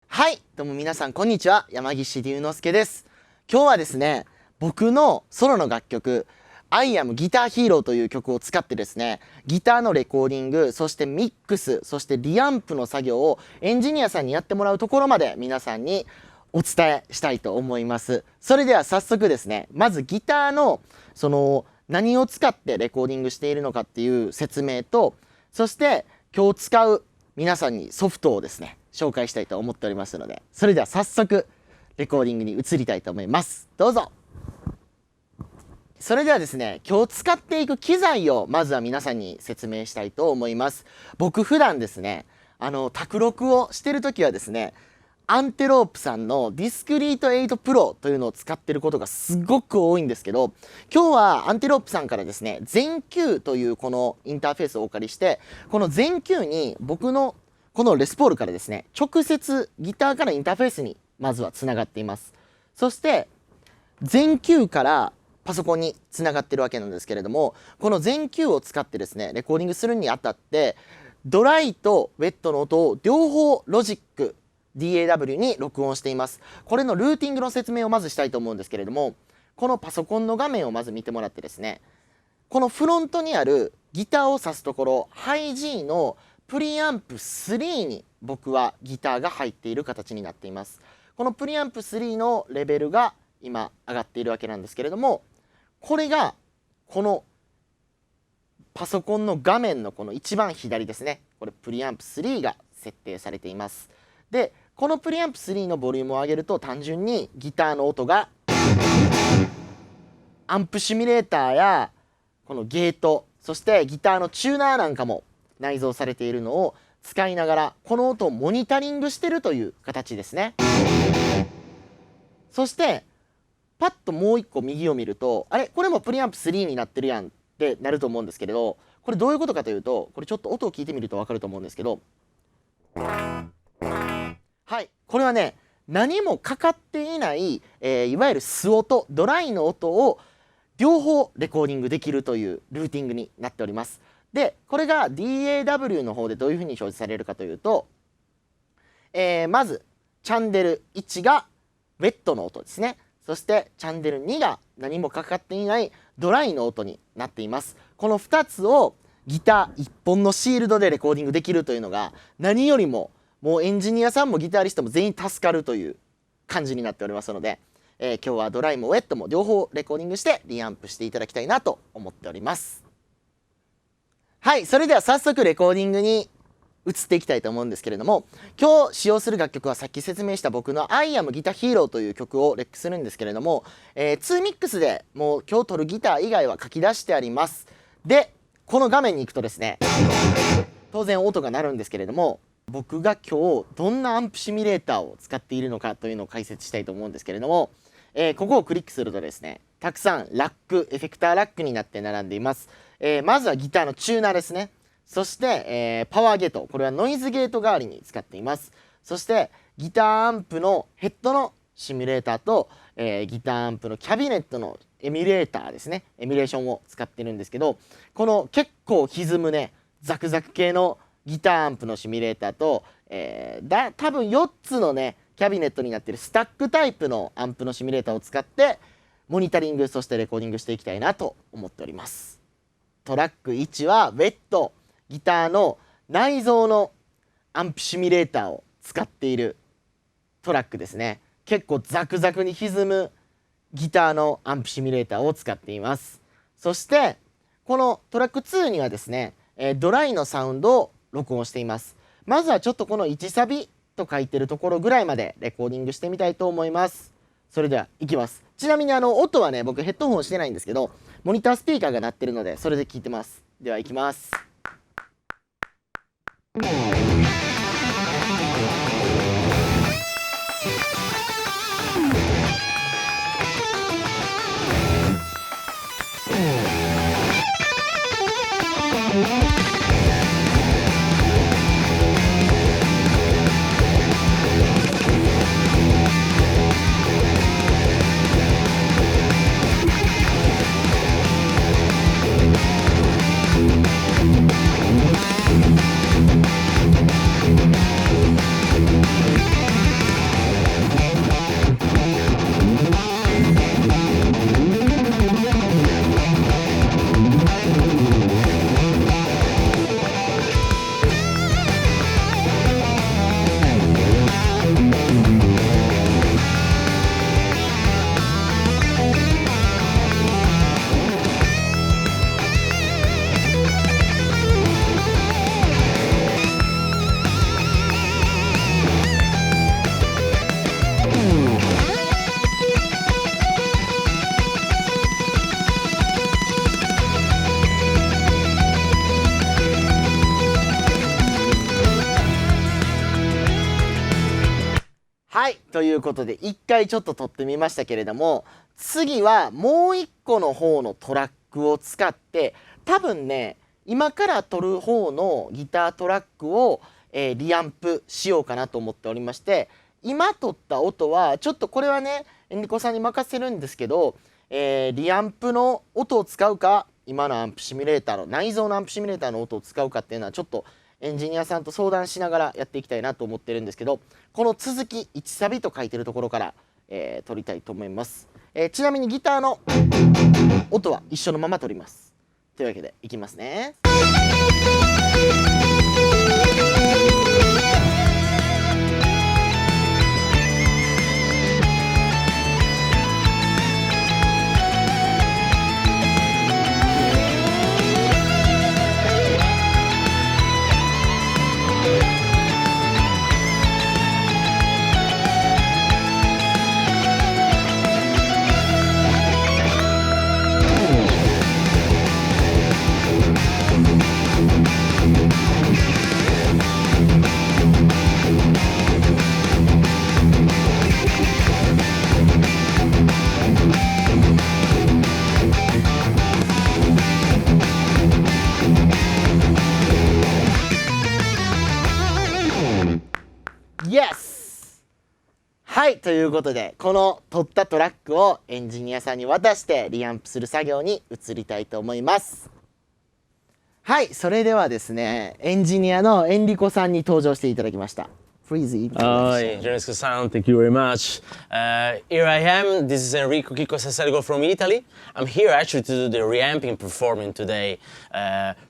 はい、どうも皆さんこんにちは、山岸龍之介です。今日はですね、僕のソロの楽曲I am Guitar Hero という曲を使ってですね、ギターのレコーディング、そしてミックス、そしてリアンプの作業をエンジニアさんにやってもらうところまで皆さんにお伝えしたいと思います。それでは早速ですね、まずギターの何を使ってレコーディングしているのかっていう説明と、そして今日使う皆さんにソフトをですね紹介したいと思っておりますので、それでは早速レコーディングに移りたいと思います。どうぞ。それではですね、今日使っていく機材をまずは皆さんに説明したいと思います。僕普段ですね、卓録をしてる時はですね、アンテロープさんのディスクリート8プロというのを使ってることがすごく多いんですけど、今日はアンテロープさんからですね、Zen Q というこのインターフェースをお借りして、このZen Qに僕のこのレスポールからですね、直接ギターからインターフェースにまずはつながっています。そしてZen Qからパソコンにつながってるわけなんですけれども、このZen Qを使ってですねレコーディングするにあたって、ドライとウェットの音を両方ロジック DAW に録音しています。これのルーティングの説明をまずしたいと思うんですけれども、このパソコンの画面をまず見てもらってですね、このフロントにあるギターを指すところハイ G のプリアンプ3に僕はギターが入っている形になっています。このプリアンプ3のレベルが今上がっているわけなんですけれども、これがこのパソコンの画面のこの一番左ですね、これプリアンプ3が設定されています。でこのプリアンプ3のボリュームを上げると単純にギターの音がアンプシミュレーターやこのゲート、そしてギターのチューナーなんかも内蔵されているのを使いながらこの音をモニタリングしてるという形ですね。そしてパッともう一個右を見ると、あれこれもプリアンプ3になってるやんってなると思うんですけれど、これどういうことかというと、これちょっと音を聞いてみると分かると思うんですけど、はい、これはね何もかかっていない、いわゆる素音、ドライの音を両方レコーディングできるというルーティングになっております。でこれが DAW の方でどういうふうに表示されるかというと、まずチャンネル1がウェットの音ですね。そしてチャンネル2が何もかかっていないドライの音になっています。この2つをギター1本のシールドでレコーディングできるというのが何よりももうエンジニアさんもギタリストも全員助かるという感じになっておりますので、今日はドライもウェットも両方レコーディングしてリアンプしていただきたいなと思っております。はい、それでは早速レコーディングに移っていきたいと思うんですけれども、今日使用する楽曲はさっき説明した僕の I am Guitar Hero という曲をレックするんですけれども、2ミックスでもう今日撮るギター以外は書き出してあります。でこの画面に行くとですね、当然音が鳴るんですけれども、僕が今日どんなアンプシミュレーターを使っているのかというのを解説したいと思うんですけれども、ここをクリックするとですね、たくさんラック、エフェクターラックになって並んでいます。まずはギターのチューナーですね。そして、パワーゲート、これはノイズゲート代わりに使っています。そしてギターアンプのヘッドのシミュレーターと、ギターアンプのキャビネットのエミュレーターですね、エミュレーションを使ってるんですけど、この結構歪むねザクザク系のギターアンプのシミュレーターと、多分4つのねキャビネットになっているスタックタイプのアンプのシミュレーターを使ってモニタリング、そしてレコーディングしていきたいなと思っております。トラック1はウェット、ギターの内蔵のアンプシミュレーターを使っているトラックですね。結構ザクザクに歪むギターのアンプシミュレーターを使っています。そしてこのトラック2にはですね、ドライのサウンドを録音しています。まずはちょっとこの1サビと書いてるところぐらいまでレコーディングしてみたいと思います。それではいきます。ちなみに音はね僕ヘッドホンしてないんですけど、モニタースピーカーが鳴ってるのでそれで聞いてます。ではいきます。はい、ということで一回ちょっと撮ってみましたけれども、次はもう一個の方のトラックを使って、多分ね今から撮る方のギタートラックを、リアンプしようかなと思っておりまして、今撮った音はちょっとこれはねエンリコさんに任せるんですけど、リアンプの音を使うか、今のアンプシミュレーターの内蔵のアンプシミュレーターの音を使うかっていうのはちょっとエンジニアさんと相談しながらやっていきたいなと思ってるんですけど、この続き1サビと書いてるところから、撮りたいと思います。ちなみにギターの音は一緒のまま撮ります。というわけでいきますね。Yes! はい、ということでこの撮ったトラックをエンジニアさんに渡してリアンプする作業に移りたいと思います。はい、それではですね、エンジニアのエンリコさんに登場していただきました。Freezy. Hi, Enrico Sound, thank you very much. Here I am, this is Enrico Sesselego from Italy. I'm here actually to do the reamping performing today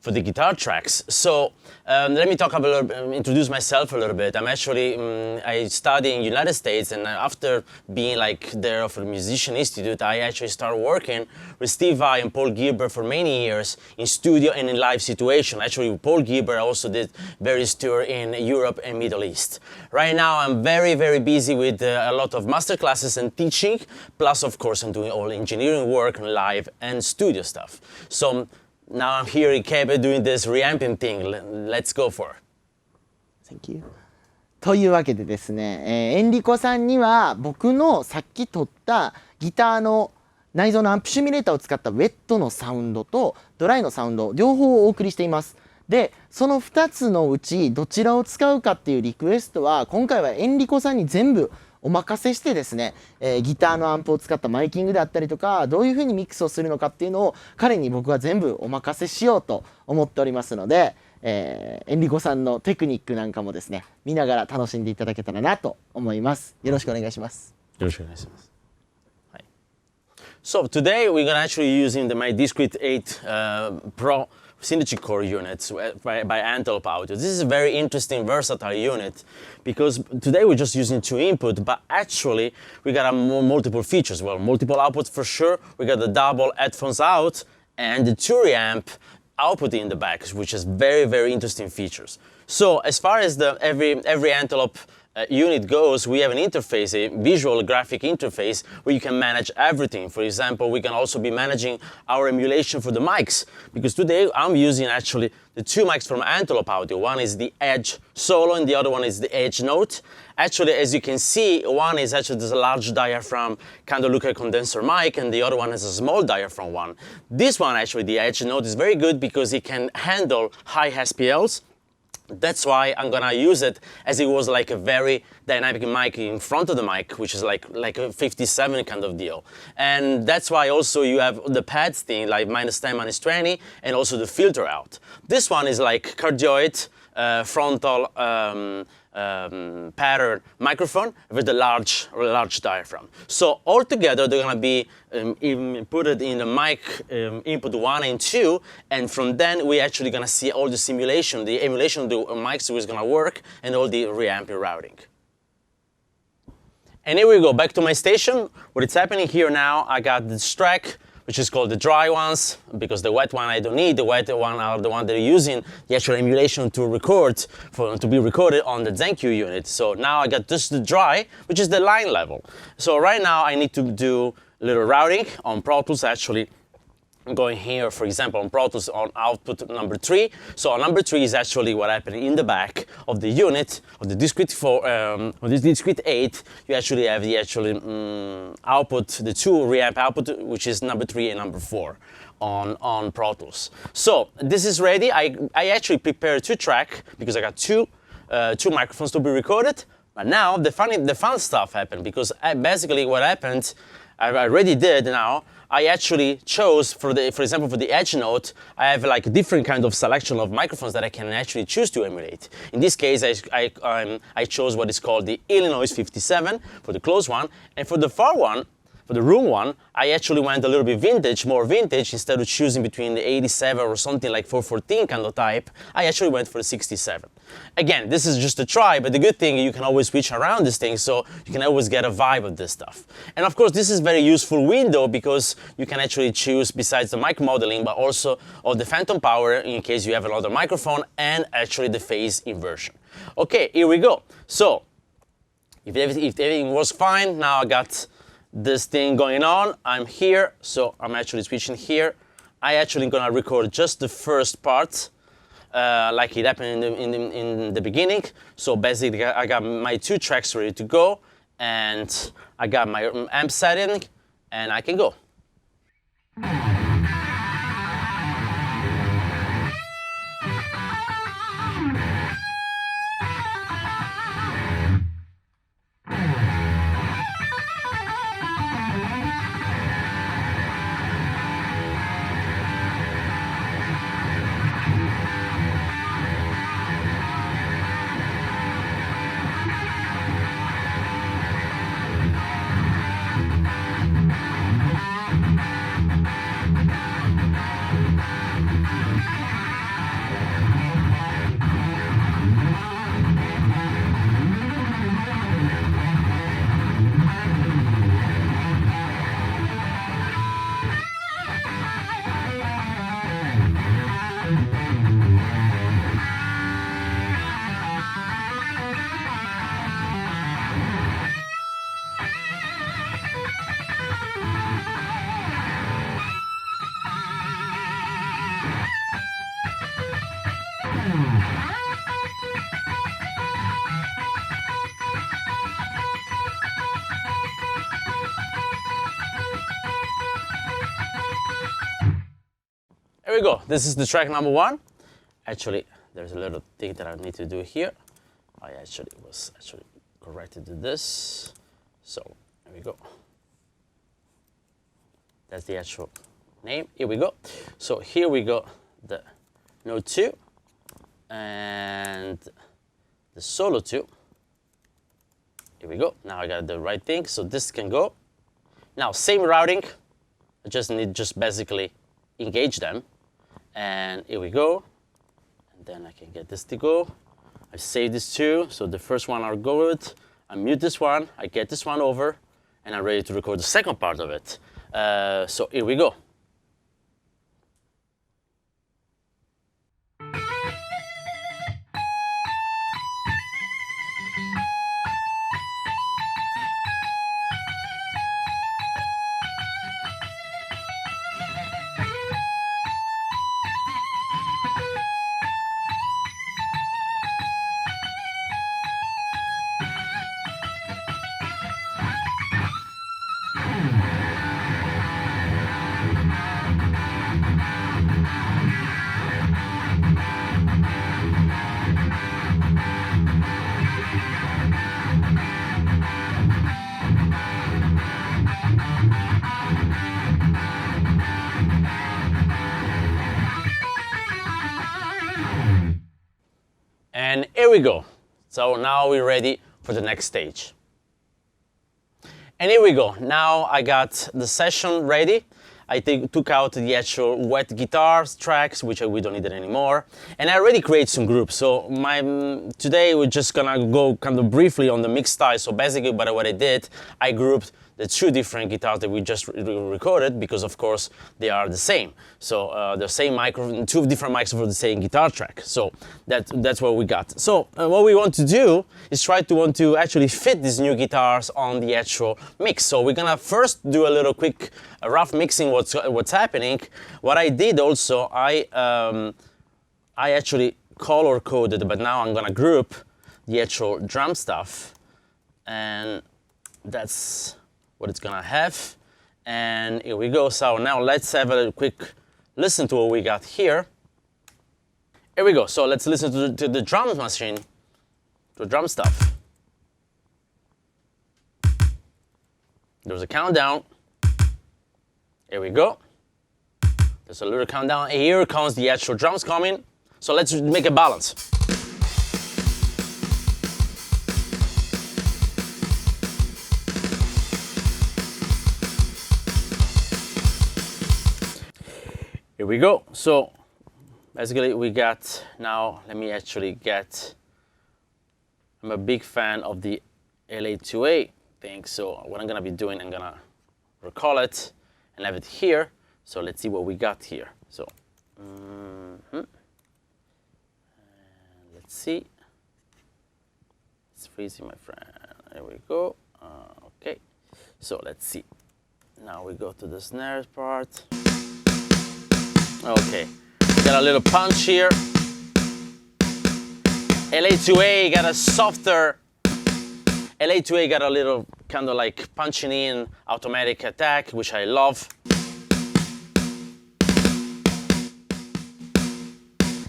for the guitar tracks. So let me talk a little, introduce myself a little bit. I'm actually, I study in the United States, and after being like there of a musician institute, I actually started working with Steve Vai and Paul Gilbert for many years in studio and in live situation. Actually, with Paul Gilbert, I also did various tour in Europe and Middle East. Right now, I'm very, very busy with a lot of master classes and teaching. Plus, of course, I'm doing all engineering work, live and studio stuff. So now I'm here in Quebec doing this reamping thing. Let's go for it. Thank you. というわけでですね、エンリコさんには僕のさっき撮ったギターの内蔵のアンプシミュレーターを使ったウェットのサウンドとドライのサウンド両方をお送りしています。でその2つのうちどちらを使うかっていうリクエストは今回はエンリコさんに全部お任せしてですね、ギターのアンプを使ったマイキングであったりとかどういう風にミックスをするのかっていうのを彼に僕は全部お任せしようと思っておりますので、エンリコさんのテクニックなんかもですね見ながら楽しんでいただけたらなと思います。よろしくお願いします。よろしくお願いします。So today we're gonna actually using my Discrete 8 Pro Synergy Core units by Antelope Audio. This is a very interesting, versatile unit because today we're just using 2 input, but actually we got multiple features. Well, multiple outputs for sure. We got the double headphones out and the 2 reamp output in the back, which is very, very interesting features. So as far as every Antelope unit goes, we have an interface, a visual graphic interface where you can manage everything. For example, we can also be managing our emulation for the mics, because today I'm using actually the 2 mics from Antelope Audio. One is the Edge Solo and the other one is the Edge Note. Actually, as you can see, one is actually this large diaphragm, kind of look like a condenser mic, and the other one is a small diaphragm one. This one, actually, the Edge Note is very good because it can handle high SPLs. That's why I'm gonna use it as it was like a very dynamic mic in front of the mic, which is like a 57 kind of deal. And that's why also you have the pads thing, like -10, -20, and also the filter out. This one is like cardioid, frontal pattern microphone with a large diaphragm. So altogether they're gonna be inputted in the mic input 1 and 2, and from then we're actually gonna see all the simulation, the emulation of the mics is gonna work, and all the reamping routing. And here we go, back to my station. What is happening here now, I got this track, which is called the dry ones, because the wet one I don't need. The wet one are the one that are using the actual emulation to record, to be recorded on the Zen Q unit. So now I got just the dry, which is the line level. So right now I need to do a little routing on Pro Tools. Actually, going here, for example, on Pro Tools on output number 3. So on number 3 is actually what happened in the back of the unit, of the discrete 4, of this discrete 8. You actually have the actual output, the 2 reamp output, which is number 3 and number 4 on Pro Tools. So this is ready. I actually prepared 2 tracks because I got two microphones to be recorded. But now the fun stuff happened, because basically what happened, I already did now. I actually chose, for example, for the edge note, I have like a different kind of selection of microphones that I can actually choose to emulate. In this case, I chose what is called the Illinois 57 for the close one, and for the far one, for the room one, I actually went a little bit vintage, more vintage. Instead of choosing between the 87 or something like 414 kind of type, I actually went for the 67. Again, this is just a try, but the good thing, you can always switch around this thing, so you can always get a vibe of this stuff. And of course, this is very useful window, because you can actually choose, besides the mic modeling, but also of the phantom power in case you have another microphone, and actually the phase inversion. Okay, here we go. So, if everything was fine, now I got this thing going on. I'm here, so I'm actually switching here. I actually gonna record just the first part, like it happened in the beginning. So basically, I got my 2 tracks ready to go, and I got my amp setting, and I can go. Here we go. This is the track number 1. Actually, there's a little thing that I need to do here. I actually was corrected to this. So here we go. That's the actual name. Here we go. So here we go. The note 2 and the solo 2. Here we go. Now I got the right thing. So this can go. Now same routing. I just need basically engage them. And here we go, and then I can get this to go. I save this too, so the first one I'll go with. I mute this one, I get this one over, and I'm ready to record the second part of it. So here we go. And here we go. So now we're ready for the next stage. And here we go. Now I got the session ready. I took out the actual wet guitar tracks, which we don't need it anymore. And I already created some groups. So today we're just gonna go kind of briefly on the mix style. So basically what I did, I grouped the two different guitars that we just recorded, because of course they are the same. So the same microphone, two different mics for the same guitar track. So that's what we got. So what we want to do is try to actually fit these new guitars on the actual mix. So we're gonna first do a little quick rough mixing what's happening. What I did also, I actually color coded, but now I'm gonna group the actual drum stuff, and that's what it's gonna have. And here we go. So now let's have a quick listen to what we got here. Here we go. So let's listen to the drum machine, to the drum stuff. There's a countdown. Here we go. There's a little countdown. Here comes the actual drums coming. So let's make a balance. Here we go. So basically we got, now let me actually get, I'm a big fan of the LA2A thing. So what I'm gonna be doing, I'm gonna recall it and have it here. So let's see what we got here. So, let's see. It's freezing, my friend. There we go. Okay. So let's see. Now we go to the snare part. Okay. Got a little punch here. LA2A got a softer. LA2A got a little kind of like punching in automatic attack, which I love.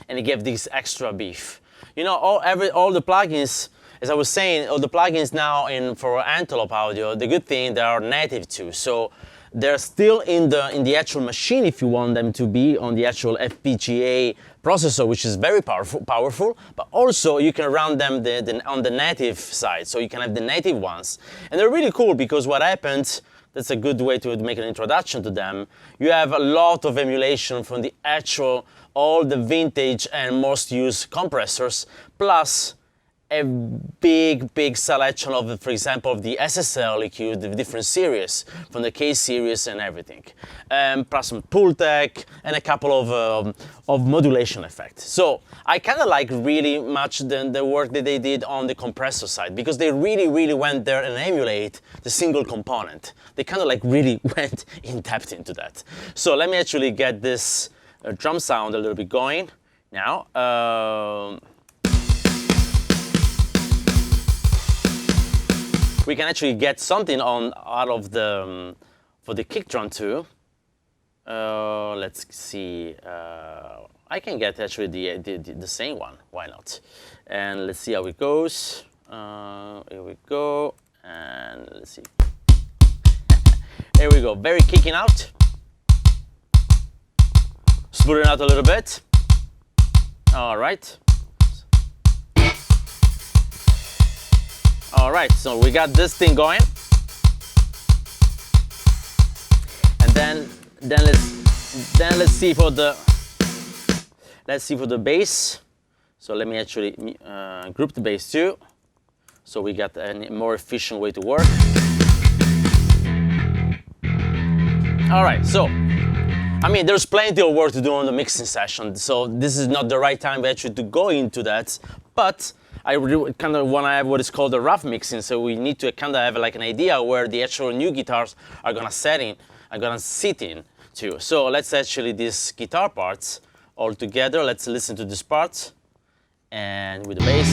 And it gave this extra beef. You know, all the plugins, as I was saying, all the plugins now for Antelope Audio, the good thing, they are native too. So they're still in the actual machine if you want them to be on the actual FPGA processor, which is very powerful, but also you can run them on the native side. So you can have the native ones. And they're really cool because what happens, that's a good way to make an introduction to them. You have a lot of emulation from the actual, all the vintage and most used compressors, plus a big selection of, for example, of the SSL EQ, the different series, from the K series and everything. Plus some Pultec and a couple of modulation effects. So I kind of like really much the work that they did on the compressor side, because they really went there and emulate the single component. They kind of like really went in depth into that. So let me actually get this drum sound a little bit going now. We can actually get something out of the for the kick drum too. Let's see. I can get actually the same one. Why not? And let's see how it goes. Here we go. And let's see. Here we go. Very kicking out. Smoothing out a little bit. All right. All right, so we got this thing going, and then let's see for the bass. So let me actually group the bass too, so we got a more efficient way to work. All right, so I mean, there's plenty of work to do on the mixing session, so this is not the right time actually to go into that, but I really kind of want to have what is called a rough mixing, so we need to kind of have like an idea where the actual new guitars are gonna sit in too. So let's actually these guitar parts all together. Let's listen to this part and with the bass.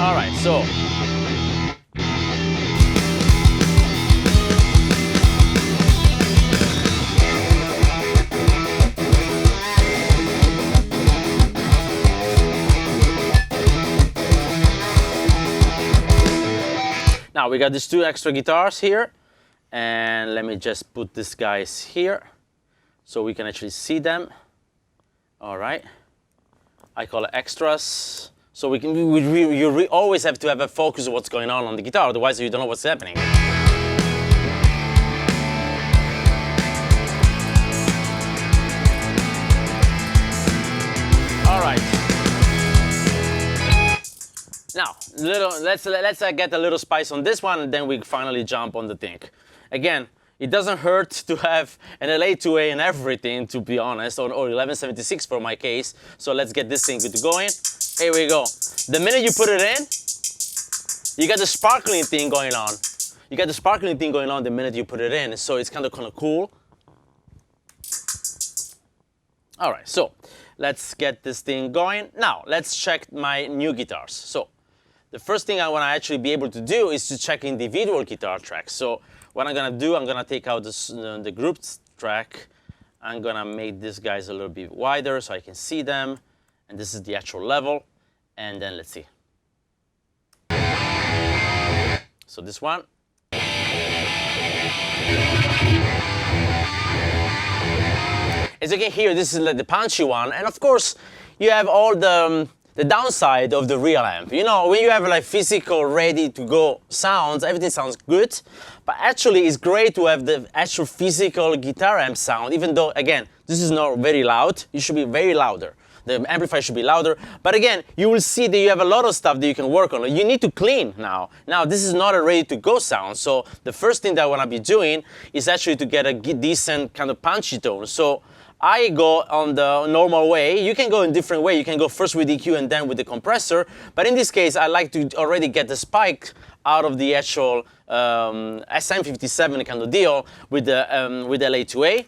All right, so. Now we got these two extra guitars here, and let me just put these guys here so we can actually see them. All right, I call it extras. So you always have to have a focus on what's going on the guitar, otherwise you don't know what's happening. All right. Now, let's get a little spice on this one, and then we finally jump on the thing. Again, it doesn't hurt to have an LA2A and everything, to be honest, or 1176 for my case. So let's get this thing going. Here we go. The minute you put it in, you got the sparkling thing going on. You got the sparkling thing going on the minute you put it in, so it's kind of cool. All right, so let's get this thing going. Now, let's check my new guitars. So the first thing I want to actually be able to do is to check individual guitar tracks. So what I'm gonna do, I'm gonna take out the grouped track. I'm gonna make these guys a little bit wider so I can see them. And this is the actual level. And then let's see. So this one. As you can hear, this is like the punchy one. And of course, you have all the downside of the real amp. You know, when you have like physical, ready to go sounds, everything sounds good. But actually, it's great to have the actual physical guitar amp sound, even though, again, this is not very loud. It should be very louder. The amplifier should be louder. But again, you will see that you have a lot of stuff that you can work on. You need to clean now. Now, this is not a ready-to-go sound. So the first thing that I want to be doing is actually to get a decent kind of punchy tone. So I go on the normal way. You can go in different way. You can go first with EQ and then with the compressor. But in this case, I like to already get the spike out of the actual SM57 kind of deal with the LA2A.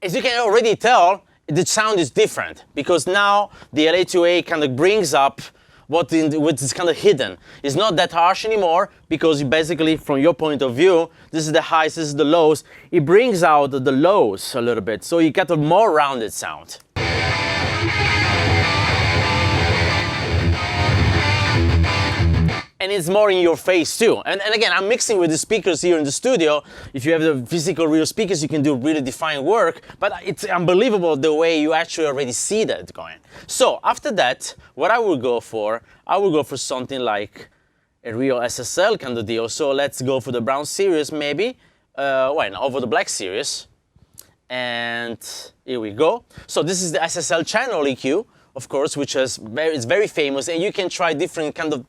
As you can already tell, the sound is different because now the LA2A kind of brings up what is kind of hidden. It's not that harsh anymore because you basically, from your point of view, this is the highs, this is the lows. It brings out the lows a little bit, so you get a more rounded sound. And it's more in your face too. And again, I'm mixing with the speakers here in the studio. If you have the physical real speakers, you can do really defined work, but it's unbelievable the way you actually already see that going. So after that, what I will go for something like a real SSL kind of deal. So let's go for the brown series maybe, over the black series. And here we go. So this is the SSL channel EQ. Of course, which is very famous, and you can try different kind of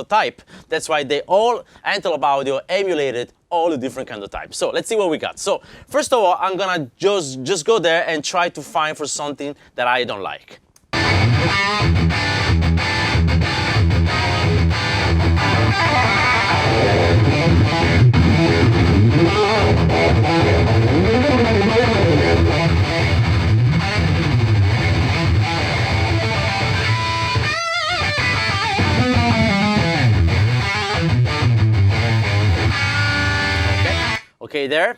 type. That's why they all Antelope Audio emulated all the different kind of types. So let's see what we got. So first of all, I'm gonna just go there and try to find for something that I don't like. Okay, there.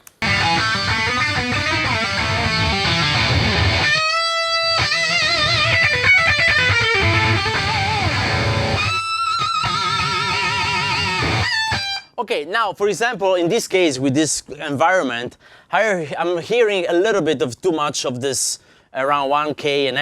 Okay, now, for example, in this case, with this environment, I'm hearing a little bit of too much of this around 1K and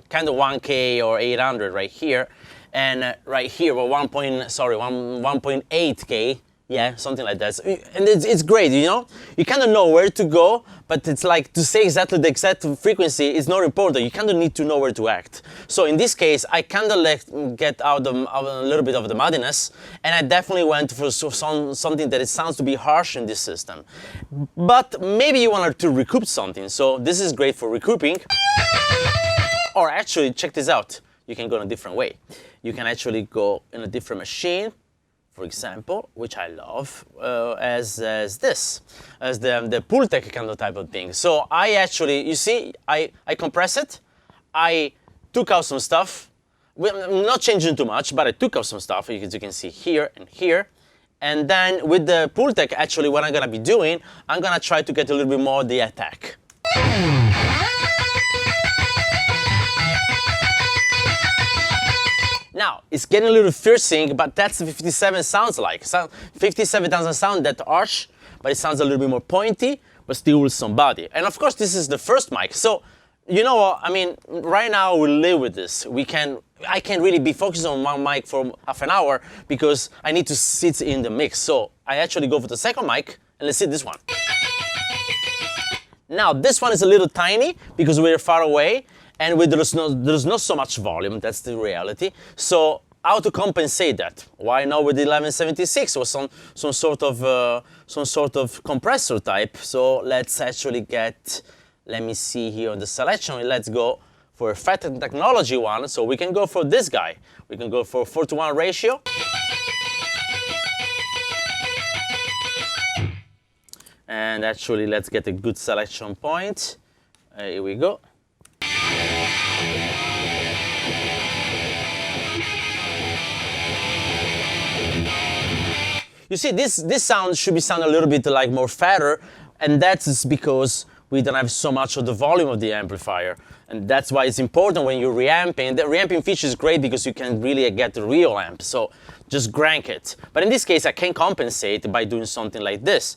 kind of 1K or 800 right here, and right here, well, 1.8K. Yeah, something like that. And it's great, you know? You kind of know where to go, but it's like to say exactly the exact frequency is not important. You kind of need to know where to act. So in this case, I kind of get out a little bit of the muddiness, and I definitely went for something that it sounds to be harsh in this system. But maybe you want to recoup something, so this is great for recouping. Or actually, check this out. You can go in a different way. You can actually go in a different machine, for example, which I love, as the Pultec kind of type of thing. So I actually, you see, I compress it, I took out some stuff, I'm not changing too much, but I took out some stuff, as you can see here and here. And then with the Pultec, actually what I'm gonna be doing, I'm gonna try to get a little bit more of the attack. Now, it's getting a little piercing, but that's what 57 sounds like. 57 doesn't sound that harsh, but it sounds a little bit more pointy, but still with some body. And of course, this is the first mic. So you know what, I mean, right now we live with this. I can't really be focused on one mic for half an hour because I need to sit in the mix. So I actually go for the second mic, and let's see this one. Now this one is a little tiny because we're far away and there's not so much volume, that's the reality. So how to compensate that? Why not with the 1176 or some sort of compressor type? So let's actually get, let me see here on the selection, let's go for a Effect and Technology one. So we can go for this guy. We can go for 4:1 ratio. And actually, let's get a good selection point. Here we go. You see, this sound should be sound a little bit like more fatter, and that's because we don't have so much of the volume of the amplifier. And that's why it's important when you're reamping. The reamping feature is great because you can really get the real amp. So just crank it. But in this case, I can compensate by doing something like this.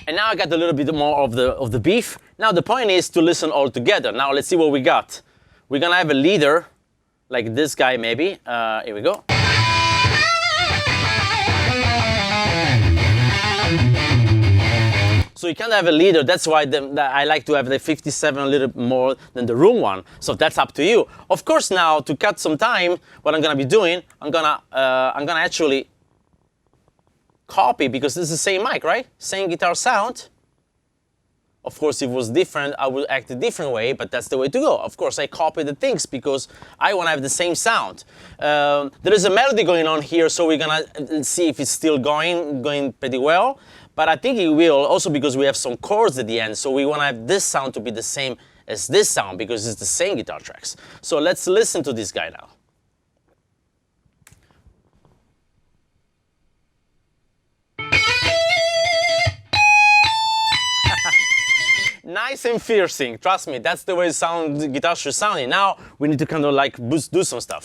And now I got a little bit more of the beef. Now the point is to listen all together. Now let's see what we got. We're gonna have a leader, like this guy maybe. Here we go. So you can't have a leader. That's why I like to have the 57 a little more than the room one. So that's up to you. Of course, now to cut some time, what I'm gonna be doing, I'm gonna actually copy, because this is the same mic, right? Same guitar sound. Of course, if it was different, I would act a different way, but that's the way to go. Of course, I copy the things because I want to have the same sound. There is a melody going on here, so we're gonna see if it's still going pretty well. But I think it will, also because we have some chords at the end, so we want to have this sound to be the same as this sound because it's the same guitar tracks. So let's listen to this guy now. Nice and piercing, trust me, that's the way the guitar should sound. Now we need to kind of like do some stuff.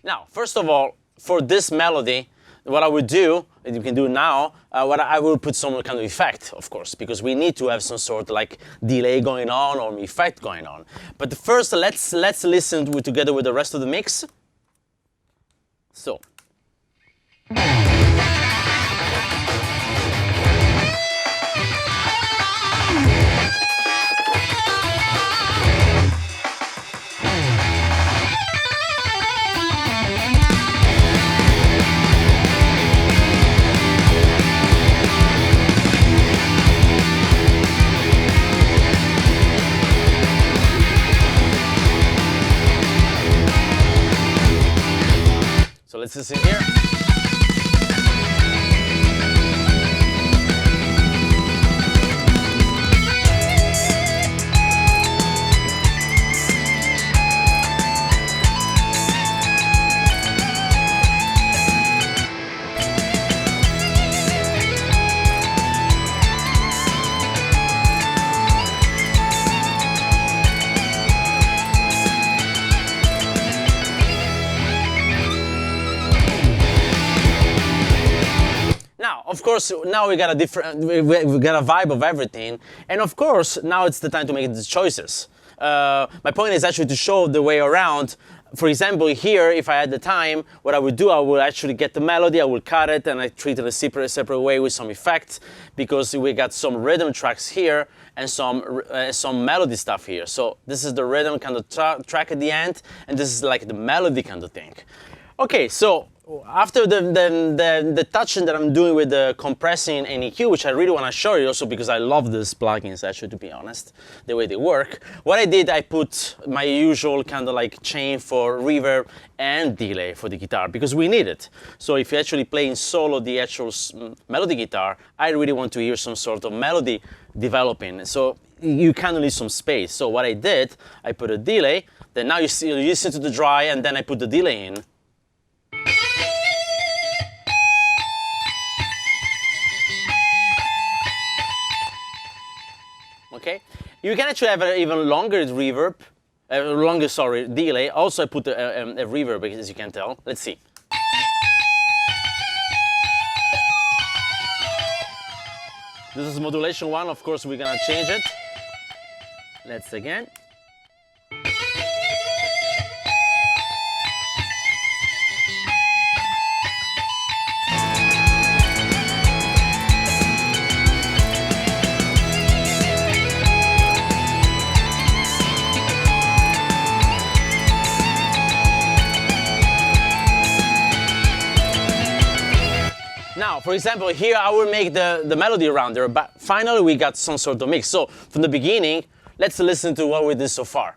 Now, first of all, for this melody, what I would do, and you can do now, I will put some kind of effect, of course, because we need to have some sort of like delay going on or effect going on. But first, let's listen together with the rest of the mix. So. So let's listen here. Of course, now we got a different, we got a vibe of everything, and of course, now it's the time to make the choices. My point is actually to show the way around. For example, here, if I had the time, what I would do, I would actually get the melody, I would cut it, and I treat it in a separate way with some effects, because we got some rhythm tracks here and some melody stuff here. So this is the rhythm kind of track at the end, and this is like the melody kind of thing. Okay, so after the touching that I'm doing with the compressing and EQ, which I really want to show you also because I love these plugins, actually, to be honest, the way they work. What I did, I put my usual kind of like chain for reverb and delay for the guitar because we need it. So if you actually play in solo the actual melody guitar, I really want to hear some sort of melody developing. So you kind of need some space. So what I did, I put a delay, then now you listen to the dry, and then I put the delay in. You can actually have an even longer reverb, delay. Also, I put a reverb, as you can tell. Let's see. This is modulation 1, of course we're gonna change it. Let's again. Now, for example, here I will make the melody around there, but finally we got some sort of mix. So, from the beginning, let's listen to what we did so far.